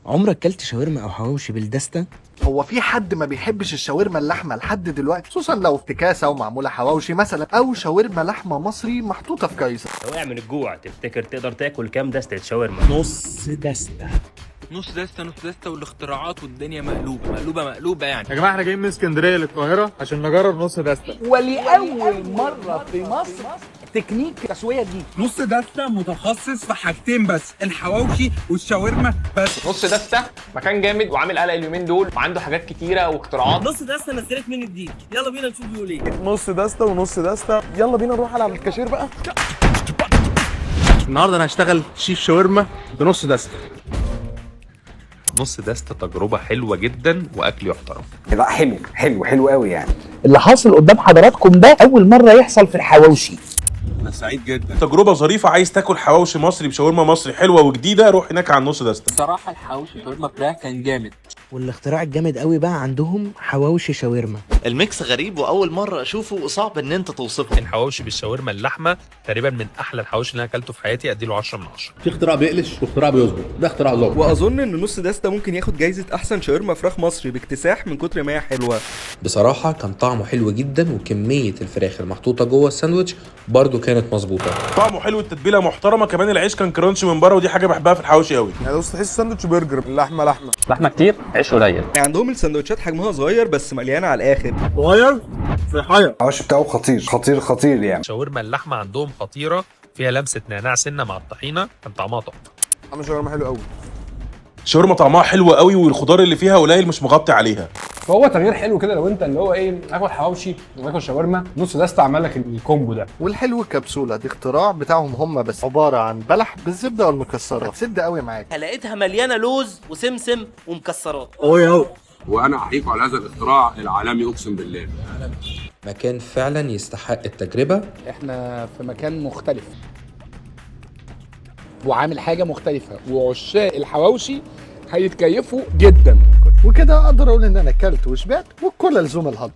عمرك كلت شاورما او حواوشي بالدستة؟ هو في حد ما بيحبش الشاورما اللحمه لحد دلوقتي، خصوصا لو افتكاسه ومعموله حواوشي مثلا، او شاورما لحمه مصري محطوطه في كيسه. لو واقع من الجوع تفتكر تقدر تاكل كام دستة شاورما؟ نص دستة. نص دستة والاختراعات والدنيا مقلوبة يعني. يا جماعه احنا جايين من اسكندريه للقاهره عشان نجرب نص دستة. ولأول مرة في مصر تكنيك التسوية دي. نص دستة متخصص في حاجتين بس، الحواوشي والشاورما بس. نص دستة مكان جامد وعامل قلق اليومين دول وعنده حاجات كتيرة واختراعات. نص دستة نزلت من الديك، يلا بينا نشوف بيقول ايه. نص دستة ونص دستة، يلا بينا نروح على الكاشير بقى. النهارده انا هشتغل شيف شاورما بنص دستة. نص دستة تجربة حلوة جدا وأكل يحترم. لا حلو قوي يعني. اللي حاصل قدام حضراتكم ده أول مرة يحصل في الحواوشي. انا سعيد جدا. تجربة ظريفة، عايز تاكل حواوشي مصري بشاورما مصري حلوة وجديدة، روح هناك على النص دستة. بصراحة الحواوشي شاورما فراخ كان جامد. والاختراع الجامد قوي بقى عندهم حواوشي شاورما. الميكس غريب واول مره اشوفه وصعب ان انت توصفه. الحواوشي بالشاورما اللحمة تقريبا من أحلى الحواوشي اللي أنا أكلته في حياتي، أديله 10 من 10. في اختراع بيقلش واختراع بيظبط، ده اختراع ظابط. واظن ان نص دستة ممكن ياخد جايزة احسن شاورما فراخ مصري باكتساح من كتر ما هي حلوة. بصراحة كان طعمه حلو جدا، وكمية الفراخ المحطوطة جوه الساندوتش برضو كانت مظبوطة. طعمه حلو، التتبيلة محترمة، كمان العيش كان كرانش من بره، ودي حاجة بحبها في الحواوشي قوي. يعني بص تحس ساندوتش برجر، لحمة كتير، عيش قليل. عندهم السندوتشات حجمها صغير بس مليانة على الاخر. صغير في حاجة. الحواوشي بتاعه خطير يعني. شاورما اللحمة عندهم خطيرة، فيها لمسة نعناع سنة مع الطحينة، كان طعمها تحفة. عامل شاورما حلو قوي. شاورما طعمها حلو قوي، والخضار اللي فيها قليل مش مغطي عليها. فهو تغيير حلو كده لو انت اللي هو ايه، اكل حواوشي واكل شاورما، نص دستة عمل لك الكومبو ده. والحلو الكبسوله دي اختراع بتاعهم هم بس، عباره عن بلح بالزبده والمكسرات، هتسد قوي معاك. لقيتها مليانة لوز وسمسم ومكسرات. وانا احييكم على هذا الاختراع العالمي اقسم بالله. مكان فعلا يستحق التجربة. احنا في مكان مختلف وعامل حاجة مختلفة، وعشاق الحواوشي هيتكيفوا جدا. وكده اقدر اقول ان انا اكلت وشبعت، والكل لزوم الهضم.